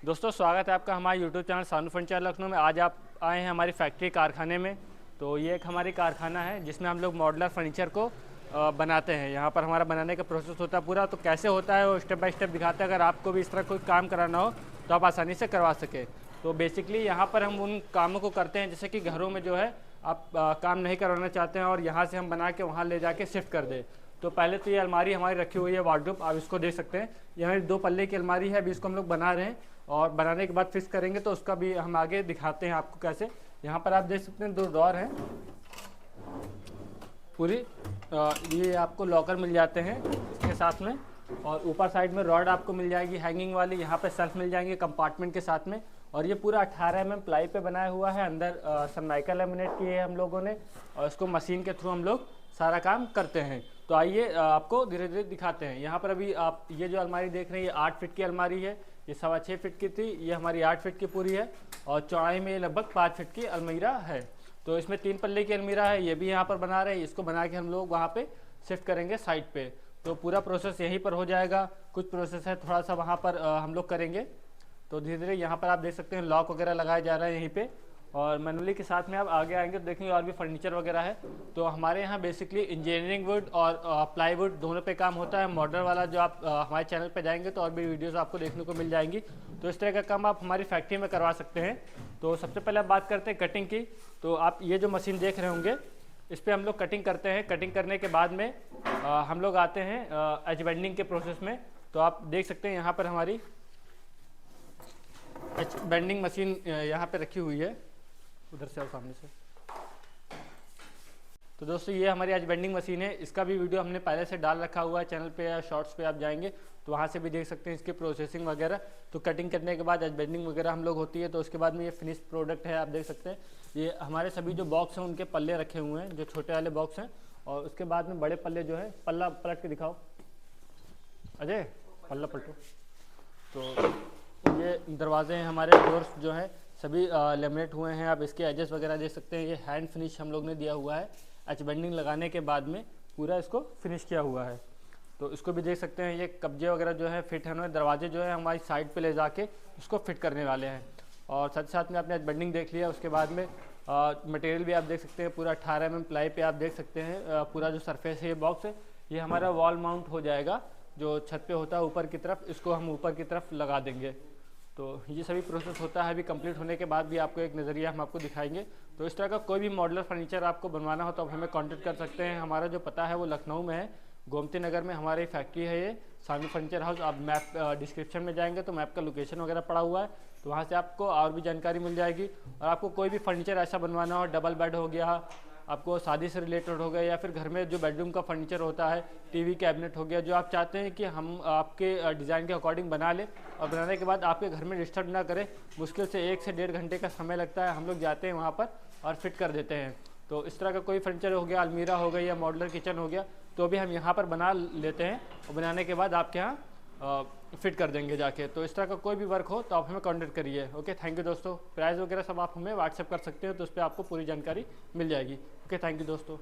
दोस्तों स्वागत है आपका हमारे यूट्यूब चैनल सानू फर्नीचर लखनऊ में। आज आप आए हैं हमारी फैक्ट्री कारखाने में। तो ये एक हमारी कारखाना है जिसमें हम लोग मॉडुलर फर्नीचर को बनाते हैं। यहाँ पर हमारा बनाने का प्रोसेस होता है पूरा, तो कैसे होता है वो स्टेप बाय स्टेप दिखाते हैं। अगर आपको भी इस तरह कोई काम कराना हो तो आप आसानी से करवा सकें। तो बेसिकली यहाँ पर हम उन कामों को करते हैं जैसे कि घरों में जो है आप काम नहीं करवाना चाहते हैं और यहाँ से हम बना के वहाँ ले जाके शिफ्ट कर दें। तो पहले तो ये अलमारी हमारी रखी हुई है वार्डरोब, आप इसको देख सकते हैं। ये हमारी 2 पल्ले की अलमारी है, अभी इसको हम लोग बना रहे हैं और बनाने के बाद फिक्स करेंगे तो उसका भी हम आगे दिखाते हैं आपको कैसे। यहाँ पर आप देख सकते हैं 2 ड्रॉर हैं पूरी। ये आपको लॉकर मिल जाते हैं इसके साथ में, और ऊपर साइड में रॉड आपको मिल जाएगी हैंगिंग वाली। यहाँ पे सेल्फ मिल जाएंगे कंपार्टमेंट के साथ में। और ये पूरा 18 mm प्लाई पे बनाया हुआ है। अंदर सनमाइका लेमिनेट किए है हम लोगों ने, और इसको मशीन के थ्रू हम लोग सारा काम करते हैं। तो आइए आपको धीरे धीरे दिखाते हैं। यहाँ पर अभी आप ये जो अलमारी देख रहे हैं ये 8 फीट की अलमारी है। ये 6.25 फीट की थी, ये हमारी 8 फीट की पूरी है। और चौड़ाई में ये लगभग 5 फीट की अलमीरा है। तो इसमें 3 पल्ले की अलमीरा है, ये भी यहाँ पर बना रहे हैं। इसको बना के हम लोग वहाँ पे शिफ्ट करेंगे साइड पे। तो पूरा प्रोसेस यहीं पर हो जाएगा। कुछ प्रोसेस है थोड़ा सा वहाँ पर हम लोग करेंगे। तो धीरे धीरे यहाँ पर आप देख सकते हैं लॉक वगैरह लगाया जा रहा है यहीं पे। और मैनुअली के साथ में आप आगे आएंगे तो देखेंगे और भी फर्नीचर वगैरह है। तो हमारे यहाँ बेसिकली इंजीनियरिंग वुड और प्लाईवुड दोनों पे काम होता है। मॉडल वाला जो आप हमारे चैनल पे जाएंगे तो और भी वीडियोस आपको देखने को मिल जाएंगी। तो इस तरह का काम आप हमारी फैक्ट्री में करवा सकते हैं। तो सबसे पहले आप बात करते हैं कटिंग की। तो आप ये जो मशीन देख रहे होंगे इस पर हम लोग कटिंग करते हैं। कटिंग करने के बाद में हम लोग आते हैं एज बेंडिंग के प्रोसेस में। तो आप देख सकते हैं यहाँ पर हमारी एज बेंडिंग मशीन यहाँ पे रखी हुई है। उधर से आओ सामने से। तो दोस्तों ये हमारी आज बेंडिंग मशीन है। इसका भी वीडियो हमने पहले से डाल रखा हुआ है चैनल पे या शॉर्ट्स पे, आप जाएंगे तो वहाँ से भी देख सकते हैं इसकी प्रोसेसिंग वगैरह। तो कटिंग करने के बाद आज बेंडिंग वगैरह हम लोग होती है। तो उसके बाद में ये फिनिश प्रोडक्ट है, आप देख सकते हैं। ये हमारे सभी जो बॉक्स हैं उनके पल्ले रखे हुए हैं, जो छोटे वाले बॉक्स हैं। और उसके बाद में बड़े पल्ले जो है, पल्ला पलट के दिखाओ अजय, पल्ला पलटो। तो ये दरवाजे हैं हमारे, डोर्स जो है सभी लेमिनेट हुए हैं। आप इसके एजेस वगैरह देख सकते हैं। ये हैंड फिनिश हम लोग ने दिया हुआ है। एच बेंडिंग लगाने के बाद में पूरा इसको फिनिश किया हुआ है। तो इसको भी देख सकते हैं। ये कब्जे वगैरह जो है फिट है। दरवाजे जो है हमारी साइड पे ले जाके इसको फिट करने वाले हैं। और साथ साथ में आपने एच बेंडिंग देख लिया। उसके बाद में मटेरियल भी आप देख सकते हैं। पूरा 18 mm प्लाई पे आप देख सकते हैं। पूरा जो सरफेस है ये बॉक्स है, ये हमारा वॉल माउंट हो जाएगा। जो छत पे होता है ऊपर की तरफ, इसको हम ऊपर की तरफ लगा देंगे। तो ये सभी प्रोसेस होता है। अभी कंप्लीट होने के बाद भी आपको एक नज़रिया हम आपको दिखाएंगे। तो इस तरह का कोई भी मॉडुलर फर्नीचर आपको बनवाना हो तो आप हमें कांटेक्ट कर सकते हैं। हमारा जो पता है वो लखनऊ में है, गोमती नगर में हमारी फैक्ट्री है ये सानू फर्नीचर हाउस। आप मैप डिस्क्रिप्शन में जाएंगे तो मैप का लोकेशन वगैरह पड़ा हुआ है, तो वहाँ से आपको और भी जानकारी मिल जाएगी। और आपको कोई भी फर्नीचर ऐसा बनवाना हो, डबल बेड हो गया, आपको शादी से रिलेटेड हो गया, या फिर घर में जो बेडरूम का फर्नीचर होता है, टीवी कैबिनेट हो गया, जो आप चाहते हैं कि हम आपके डिज़ाइन के अकॉर्डिंग बना लें और बनाने के बाद आपके घर में डिस्टर्ब ना करें। मुश्किल से 1 से 1.5 घंटे का समय लगता है। हम लोग जाते हैं वहाँ पर और फिट कर देते हैं। तो इस तरह का कोई फर्नीचर हो गया, अलमीरा हो गई या मॉडुलर किचन हो गया, तो भी हम यहाँ पर बना लेते हैं और बनाने के बाद आपके यहाँ फिट कर देंगे जाके। तो इस तरह का कोई भी वर्क हो तो आप हमें कांटेक्ट करिए। ओके, थैंक यू दोस्तों। प्राइस वगैरह सब आप हमें व्हाट्सएप कर सकते हो, तो उस पर आपको पूरी जानकारी मिल जाएगी। ओके, थैंक यू दोस्तों।